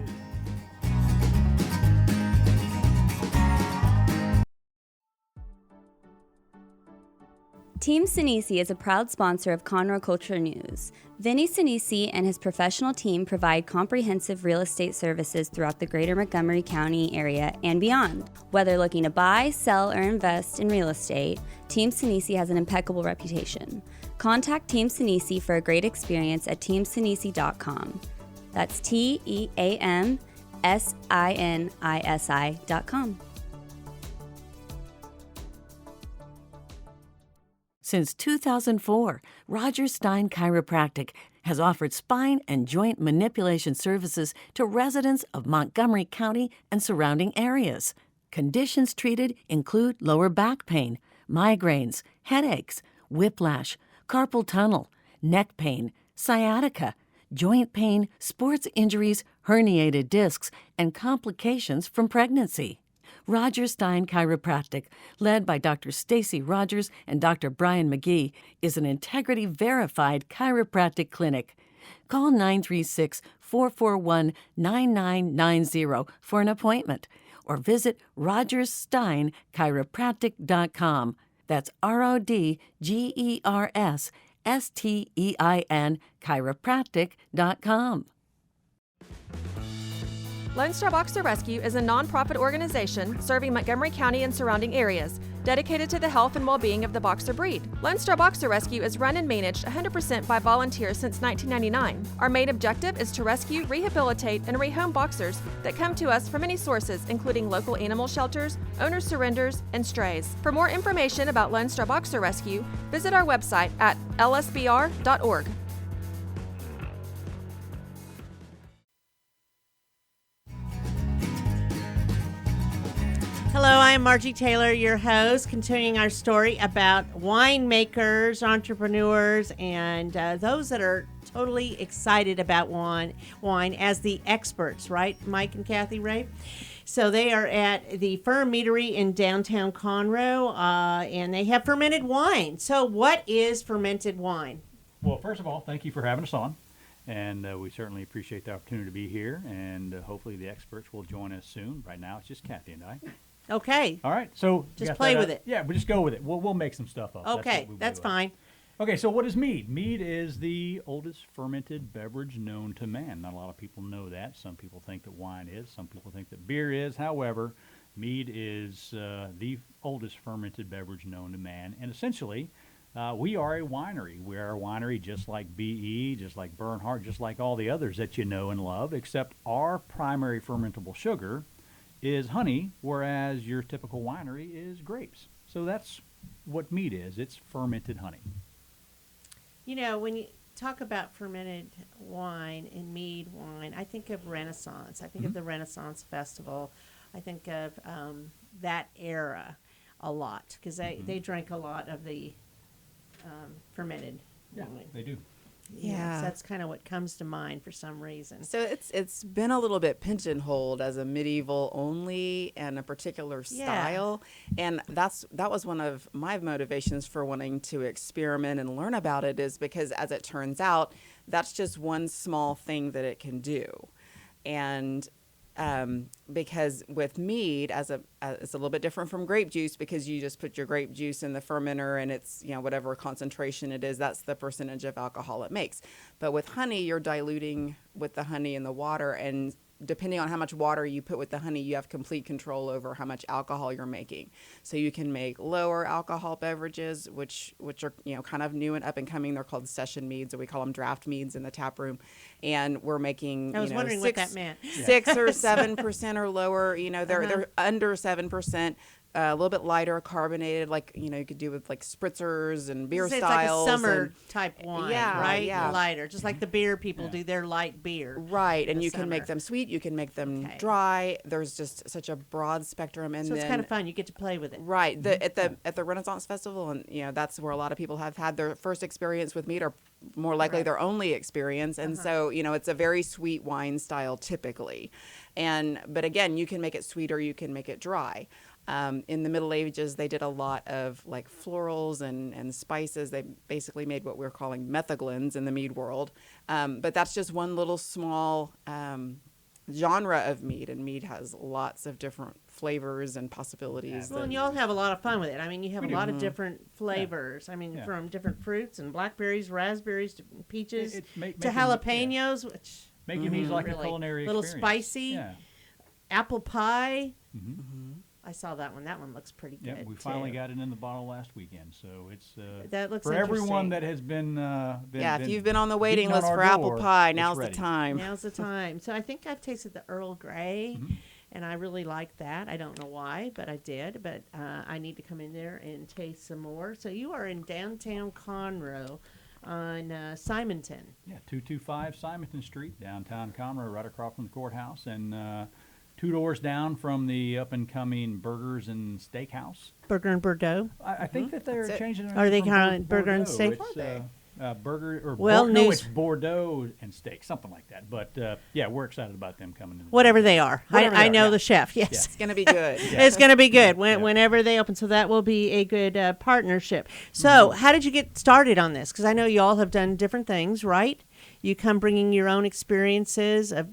Team Sinisi is a proud sponsor of Conroe Culture News. Vinny Sinisi and his professional team provide comprehensive real estate services throughout the greater Montgomery County area and beyond. Whether looking to buy, sell, or invest in real estate, Team Sinisi has an impeccable reputation. Contact Team Sinisi for a great experience at teamsinisi.com. That's TEAMSINISI.com. Since 2004, Stein Chiropractic has offered spine and joint manipulation services to residents of Montgomery County and surrounding areas. Conditions treated include lower back pain, migraines, headaches, whiplash, carpal tunnel, neck pain, sciatica, joint pain, sports injuries, herniated discs, and complications from pregnancy. Stein Chiropractic, led by Dr. Stacy Rogers and Dr. Brian McGee, is an integrity-verified chiropractic clinic. Call 936-441-9990 for an appointment, or visit rogerssteinchiropractic.com. That's RODGERSSTEIN chiropractic.com. Lone Star Boxer Rescue is a nonprofit organization serving Montgomery County and surrounding areas, dedicated to the health and well-being of the boxer breed. Lone Star Boxer Rescue is run and managed 100% by volunteers since 1999. Our main objective is to rescue, rehabilitate, and rehome boxers that come to us from many sources, including local animal shelters, owner surrenders, and strays. For more information about Lone Star Boxer Rescue, visit our website at lsbr.org. Hello, I am Margie Taylor, your host, continuing our story about winemakers, entrepreneurs, and those that are totally excited about wine as the experts, right, Mike and Cathy Rape? So they are at the Ferm Meadery in Downtown Conroe, and they have fermented wine. So what is fermented wine? Well, first of all, thank you for having us on. And we certainly appreciate the opportunity to be here, and hopefully the experts will join us soon. Right now, it's just Cathy and I. Okay. All right, so just play with it. Yeah, we'll just go with it. We'll make some stuff up. Okay, that's fine. Okay, so what is mead? Mead is the oldest fermented beverage known to man. Not a lot of people know that. Some people think that wine is. Some people think that beer is. However, mead is the oldest fermented beverage known to man. And essentially, we are a winery. We are a winery just like BE, just like Bernhardt, just like all the others that you know and love, except our primary fermentable sugar is honey, whereas your typical winery is grapes. So that's what mead is. It's fermented honey. You know, when you talk about fermented wine and mead wine, I think of Renaissance. I think of the Renaissance Festival. I think of that era. a lot because they drank a lot of the fermented wine. They do. Yeah. So that's kind of what comes to mind for some reason. So it's been a little bit pigeonholed as a medieval only and a particular style, and that was one of my motivations for wanting to experiment and learn about it, is because as it turns out, that's just one small thing that it can do, and because with mead, it's a little bit different from grape juice, because you just put your grape juice in the fermenter and it's, whatever concentration it is, that's the percentage of alcohol it makes. But with honey, you're diluting with the honey and the water, and depending on how much water you put with the honey, you have complete control over how much alcohol you're making. So you can make lower alcohol beverages, which are kind of new and up and coming. They're called session meads, or we call them draft meads in the tap room. And we're making I was wondering what that meant. 6 or 7% or lower. They're under 7%. A little bit lighter, carbonated, like you could do with like spritzers and beer It's styles. like a summer type wine, right? Yeah. Lighter, just like the beer people do their light beer. Right, and the you can make summer. them sweet, you can make them dry. There's just such a broad spectrum, and So then it's kind of fun. You get to play with it. right at the Renaissance Festival, and that's where a lot of people have had their first experience with mead, or more likely their only experience, and so it's a very sweet wine style typically, but again, you can make it sweet or you can make it dry. In the Middle Ages, they did a lot of like florals and spices. They basically made what we're calling metheglins in the mead world. But that's just one little small genre of mead, and mead has lots of different flavors and possibilities. Well, and you all have a lot of fun with it. I mean, you have a lot of Mm-hmm. different flavors. I mean, from different fruits and blackberries, raspberries, to peaches, It's to making- jalapenos, which Making mead's like a really culinary little experience. spicy. Yeah. apple pie. Mm-hmm. I saw that one. That one looks pretty good. Yeah, we finally too. got it in the bottle last weekend, so it's That looks for everyone interesting. that has been. If you've been on the waiting beating on list our for apple door, pie, it's now's the ready. time. Now's the time. So I think I've tasted the Earl Grey, and I really liked that. I don't know why, but I did. But I need to come in there and taste some more. So you are in downtown Conroe on Simonton. Yeah, 225 Simonton Street, downtown Conroe, right across from the courthouse, and 2 doors down from the up-and-coming Burgers and Steakhouse. Burger and Bordeaux. I think that they're That's it. changing it. Are they from calling it Bordeaux. Burger and Steak? It's, burger or Well, no, news- it's Bordeaux and Steak, something like that. But yeah, we're excited about them coming in. Whatever they are. Whatever they I are, know yeah. the chef, yes. It's going to be good. It's going to be good Yeah. whenever they open. So that will be a good partnership. So how did you get started on this? Because I know you all have done different things, right? You come bringing your own experiences of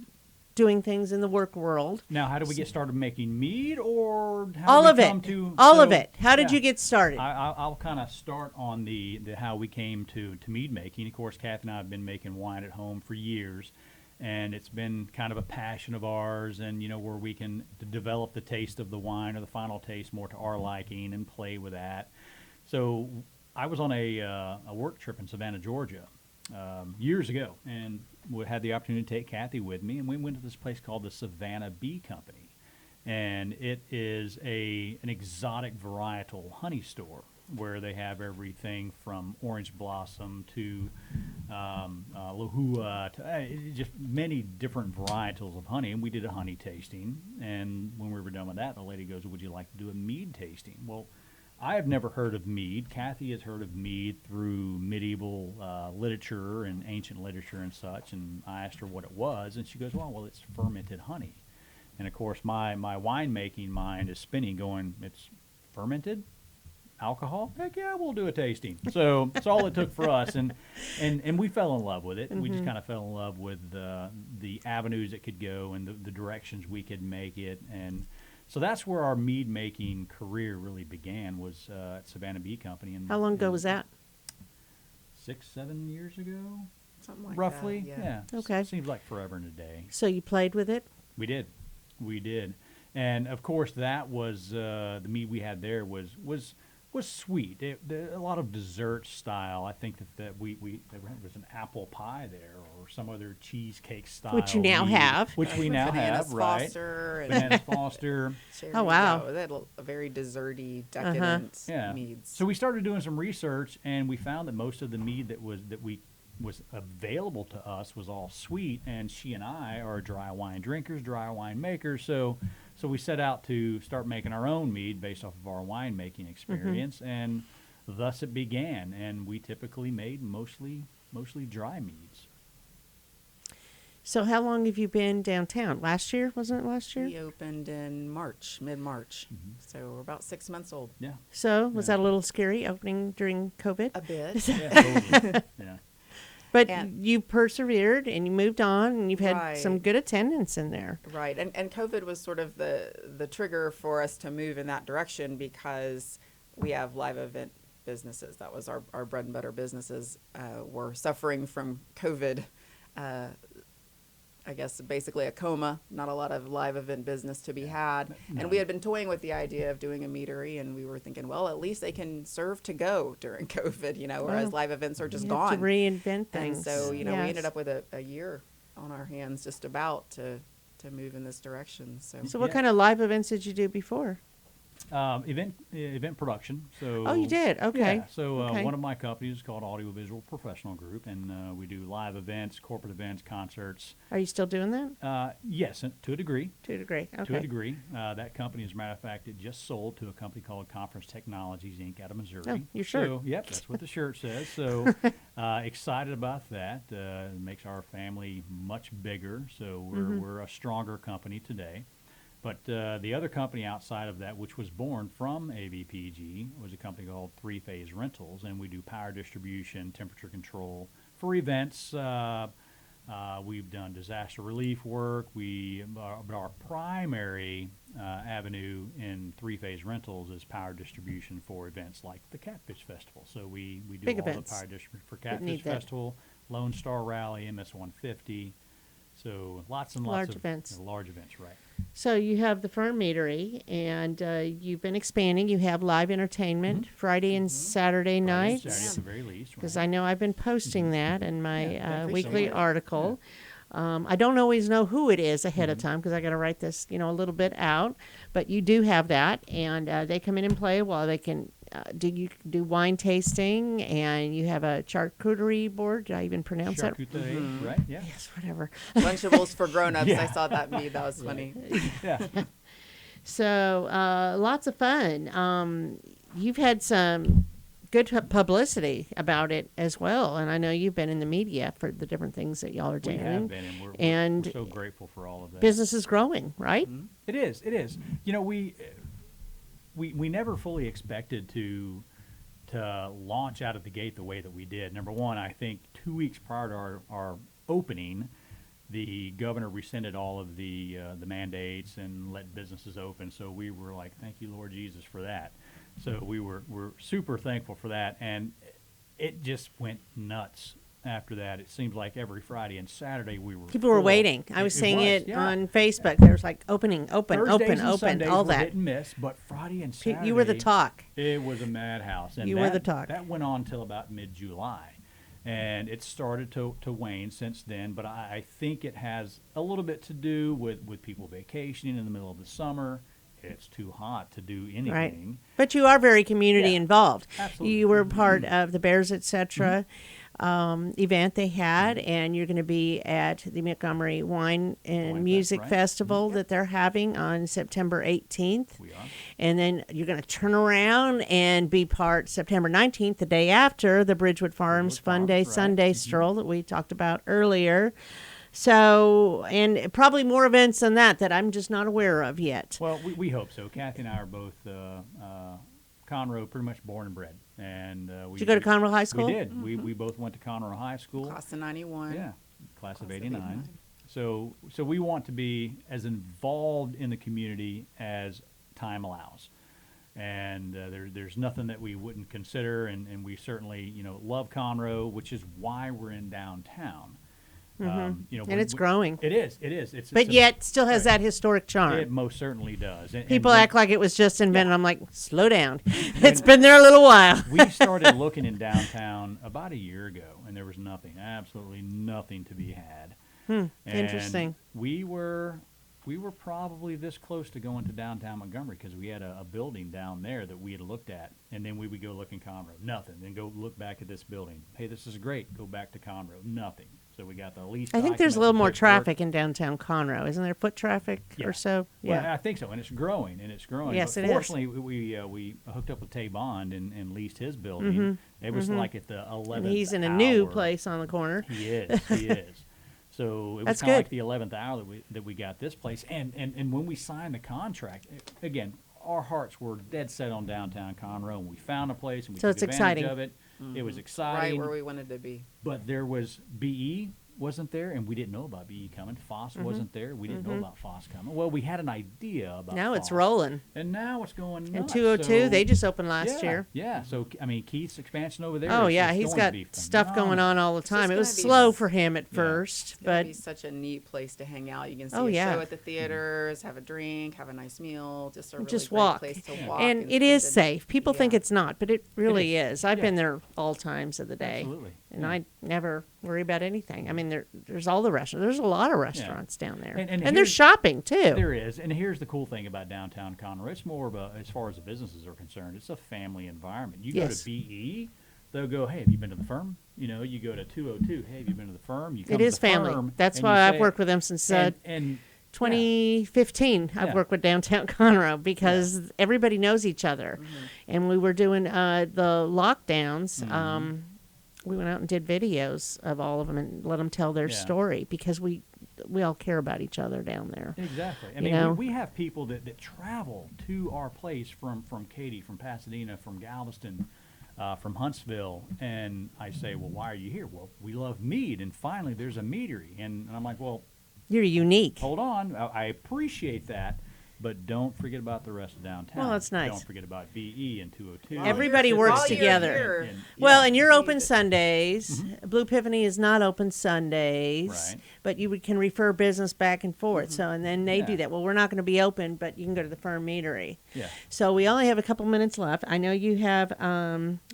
doing things in the work world. Now, how did we get started making mead, or how All did of we it. come to All so- of it. How did yeah. you get started? I'll kind of start on the how we came to mead making. Of course, Cathy and I have been making wine at home for years, and it's been kind of a passion of ours, and where we can develop the taste of the wine or the final taste more to our liking and play with that. So I was on a work trip in Savannah, Georgia, years ago, and we had the opportunity to take Cathy with me, and we went to this place called the Savannah Bee Company, and it is an exotic varietal honey store where they have everything from orange blossom to lahua to just many different varietals of honey. And we did a honey tasting, and when we were done with that, the lady goes, "Would you like to do a mead tasting?" Well, I have never heard of mead. Cathy has heard of mead through medieval literature and ancient literature and such, and I asked her what it was, and she goes, well, it's fermented honey. And of course, my winemaking mind is spinning, going, it's fermented alcohol? Heck yeah, we'll do a tasting. So that's all it took for us, and we fell in love with it. We just kind of fell in love with the avenues it could go and the directions we could make it, and so that's where our mead making career really began, was at Savannah Bee Company. And How long ago was that? 6-7 years ago, Something like roughly. that, yeah. Okay. Seems like forever and a day. So you played with it? We did, and of course that was the mead we had there was sweet. A lot of dessert style. I think that there was an apple pie there, or some other cheesecake style, Which you now mead, have. which we now Bananas have, right? Foster and Bananas Foster. cherry Oh, wow. They had a very desserty, decadent Yeah. meads. So we started doing some research, and we found that most of the mead that was available to us was all sweet, and she and I are dry wine drinkers, dry wine makers, so So we set out to start making our own mead based off of our winemaking experience, and thus it began. And we typically made mostly dry meads. So how long have you been downtown? Last year, wasn't it last year? We opened in March, mid-March. So we're about 6 months old. Yeah. So was that a little scary opening during COVID? A bit. Yeah, totally. Yeah. But And- you persevered and you moved on, and you've had some Right. good attendance in there. Right, and COVID was sort of the trigger for us to move in that direction because we have live event businesses. That was our bread and butter businesses were suffering from COVID. I guess basically a coma, not a lot of live event business to be had. And we had been toying with the idea of doing a meadery, and we were thinking, well, at least they can serve to go during COVID, whereas live events are just You gone. have to reinvent And things. so, we Yes. ended up with a year on our hands just about to move in this direction. So, So what Yeah. kind of live events did you do before? Event production. So Oh, you did? Okay. Yeah. So Okay. one of my companies is called Audiovisual Professional Group, and we do live events, corporate events, concerts. Are you still doing that? Yes, to a degree. To a degree. Okay. To a degree. That company, as a matter of fact, it just sold to a company called Conference Technologies, Inc. out of Missouri. Oh, your shirt. So, yep, that's what the shirt says. So excited about that. It makes our family much bigger. So we're a stronger company today. But the other company outside of that, which was born from AVPG, was a company called Three Phase Rentals, and we do power distribution, temperature control for events. We've done disaster relief work. But our primary avenue in Three Phase Rentals is power distribution for events like the Catfish Festival. So we do Big all events the power distribution for that need Catfish that. Festival, Lone Star Rally, MS 150. So lots and lots Large of events. Large events, right? So you have the Ferm Meadery, and you've been expanding. You have live entertainment Friday and Saturday Friday and nights. Saturday at the very least, Because right? I know I've been posting that in my Yeah, weekly appreciate it. article. I don't always know who it is ahead of time because I got to write this, a little bit out. But you do have that, and they come in and play while they can. You do wine tasting, and you have a charcuterie board. Did I even pronounce that? Charcuterie, right? Yeah. Yes, whatever. Lunchables for grown-ups. Yeah. I saw that mead. That was funny. Yeah. So lots of fun. You've had some good publicity about it as well, and I know you've been in the media for the different things that y'all are We doing. have been, and And we're so grateful for all of that. business is growing, right? It is. It is. We never fully expected to launch out of the gate the way that we did. Number one, I think 2 weeks prior to our opening, the governor rescinded all of the mandates and let businesses open. So we were like, thank you, Lord Jesus, for that. So we're super thankful for that, and it just went nuts. After that, it seems like every Friday and Saturday we were People were full. waiting. I was seeing it yeah. on Facebook. There was like open, Thursdays and open, Sundays all were that. hit and miss, but Friday and Saturday, You were the talk. It was a madhouse. And You were the talk. That went on till about mid-July, and it started to wane since then. But I think it has a little bit to do with people vacationing in the middle of the summer. It's too hot to do anything. Right. But you are very community Yeah, involved. absolutely. You were part of the Bears, Etc. Event they had, and you're going to be at the Montgomery Wine and Wine Music Fest, right. Festival that they're having on September 18th. We are. And then you're going to turn around and be part September 19th, the day after the Bridgewood Farms Bridgewood Fun Day Farms, right. Sunday Stroll that we talked about earlier. So, and probably more events than that I'm just not aware of yet. Well, we hope so. Kathy and I are both Conroe, pretty much born and bred. And Did you go to Conroe High School? We did. We both went to Conroe High School. Class of 91. Yeah, class of Class of 89. 89. So we want to be as involved in the community as time allows. And there's nothing that we wouldn't consider, and we certainly, love Conroe, which is why we're in downtown. And it's growing. It is. It's But yet still has that historic charm. It most certainly does. And People when act like it was just invented. I'm like, slow down. It's been there a little while. we started looking in downtown about a year ago, and there was nothing, absolutely nothing to be had. And Interesting. We were probably this close to going to downtown Montgomery because we had a building down there that we had looked at, and then we would go look in Conroe, nothing. Then go look back at this building. Hey, this is great. Go back to Conroe, nothing. So we got the lease. I think there's a document, little the more paperwork. traffic in downtown Conroe. Isn't there foot traffic Yeah. or so? Well, Yeah. I think so, and it's growing, Yes, but it is. fortunately, we hooked up with Tay Bond and leased his building. It was like at the 11th And he's in a new hour. place on the corner. He is. He is. So it was That's kind of like good. the 11th hour that we got this place. And when we signed the contract, again, our hearts were dead set on downtown Conroe, and we found a place and we So took it's advantage exciting. of it. It was Right exciting. where we wanted to be. But there was BE wasn't there, and we didn't know about BE coming. Foss wasn't there. We didn't know about Foss coming. Well, we had an idea about Now it's Foss. rolling. And now it's going nuts. And 202, so- they just opened last yeah, year. Yeah, so, I mean, Keith's expansion over there. Oh is yeah, just he's going got to be stuff going phenomenal. on all the It's time. just It was gonna be slow s- for him at Yeah. first, It's gonna but be such a neat place to hang out. You can see Oh, a yeah. show at the theaters, have a drink, have a nice meal, just a really just great walk. place to Yeah. walk. And it is spend safe. People think yeah. it's not, but it really is. I've Yeah. been there all times of the day. Absolutely. And Yeah. I never worry about anything. I mean, there's all the restaurants. There's a lot of restaurants down there. And And, here's- there's shopping, too. There is, and here's the cool thing about downtown Conroe. It's more of a, as far as the businesses are concerned, it's a family environment. You go Yes. to BE, they'll go, hey, have you been to the Ferm? You know, you go to 202, hey, have you been to the Ferm? You come It to is the family. Ferm, That's and you why I've say- worked with them since and 2015. I've Yeah. worked with Downtown Conroe because everybody knows each other. And we were doing the lockdowns. We went out and did videos of all of them and let them tell their Yeah. story because we all care about each other down there. Exactly. I You mean, know? we have people that travel to our place from Katy, from Pasadena, from Galveston, from Huntsville, and I say, well, why are you here? Well, we love mead, and finally there's a meadery. And I'm like, well, You're unique. hold on, I appreciate that, but don't forget about the rest of downtown. Well, that's nice. Don't forget about BE and 202. While Everybody you're- works while you're together. here, And- Well, yeah. and you're open Need it. Sundays. Blue Epiphany is not open Sundays, Right. but you can refer business back and forth. So, and then they do Yeah. that. Well, we're not going to be open, but you can go to the Ferm Meadery. Yeah. So we only have a couple minutes left. I know you have.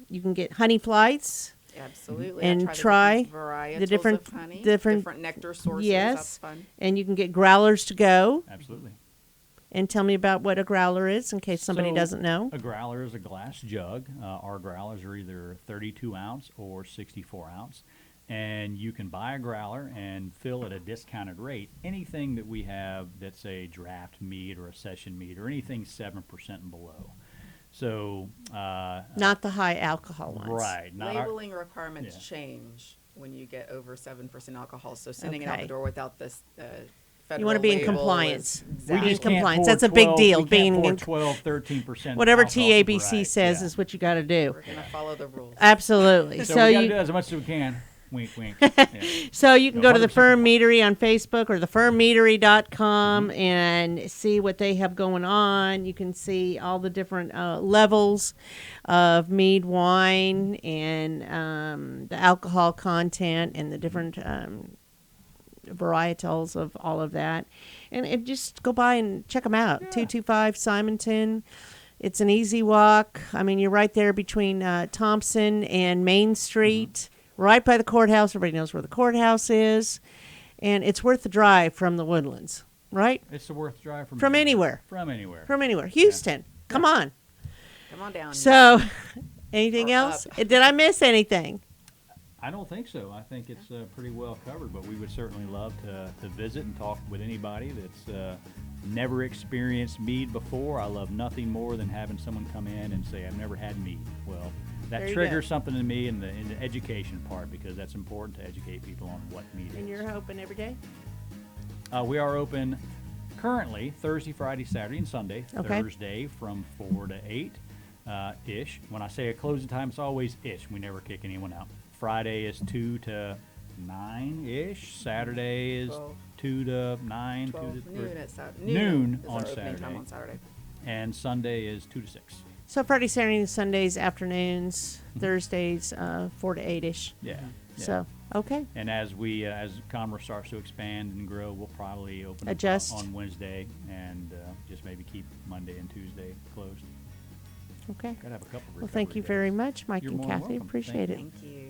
You can get honey flights. Absolutely. And I try the varietals the different- of honey, different- nectar sources. Yes. That's fun. And you can get growlers to go. Absolutely. And tell me about what a growler is in case somebody So, doesn't know. A growler is a glass jug. Our growlers are either 32 ounce or 64 ounce. And you can buy a growler and fill at a discounted rate anything that we have that's a draft mead or a session mead or anything 7% and below. So, Not the high alcohol ones. right. Not our, Labeling requirements yeah. change when you get over 7% alcohol. So sending it out Okay. the door without this federal You want to be in label is compliance. exactly. Be in just can't compliance. pour That's a big 12 deal. We can't Being pour in 12, 13%. whatever alcohol. TABC Right, says yeah. is what you got to do. We're going to follow the rules. Absolutely. So, So we got to you do as much as we can. Wink, wink. Yeah. So you can go to the 100% Ferm Meadery on Facebook or thefermmeadery.com and see what they have going on. You can see all the different levels of mead wine and the alcohol content and the different varietals of all of that. And just go by and check them out. 225 Simonton. It's an easy walk. I mean, you're right there between Thompson and Main Street, right by the courthouse. Everybody knows where the courthouse is. And it's worth the drive from the Woodlands, right? It's a worth drive From anywhere. From anywhere. From anywhere. Houston. Come on. Come on down. So, anything Or else? up. Did I miss anything? I don't think so. I think it's pretty well covered, but we would certainly love to visit and talk with anybody that's never experienced mead before. I love nothing more than having someone come in and say, I've never had mead. Well, There that you triggers go. something in me in the education part because that's important to educate people on what mead And is. you're open every day? We are open currently Thursday, Friday, Saturday, and Sunday. Okay. Thursday from 4 to 8 ish. When I say a closing time, it's always ish. We never kick anyone out. Friday is 2 to 9 ish. Saturday is 12. 2 to 9. 12 2 to noon at Saturday. noon is on our opening Saturday. time on Saturday. And Sunday is 2 to 6. So Friday, Saturday, and Sundays, afternoons, Thursdays, 4 to 8-ish. Yeah. yeah. So, okay. And as Conroe starts to expand and grow, we'll probably open Adjust. up on Wednesday and just maybe keep Monday and Tuesday closed. Okay. Gotta have a couple. Well, thank you recovery very days. much, Mike You're and more than Kathy. welcome. Appreciate it. Thank you.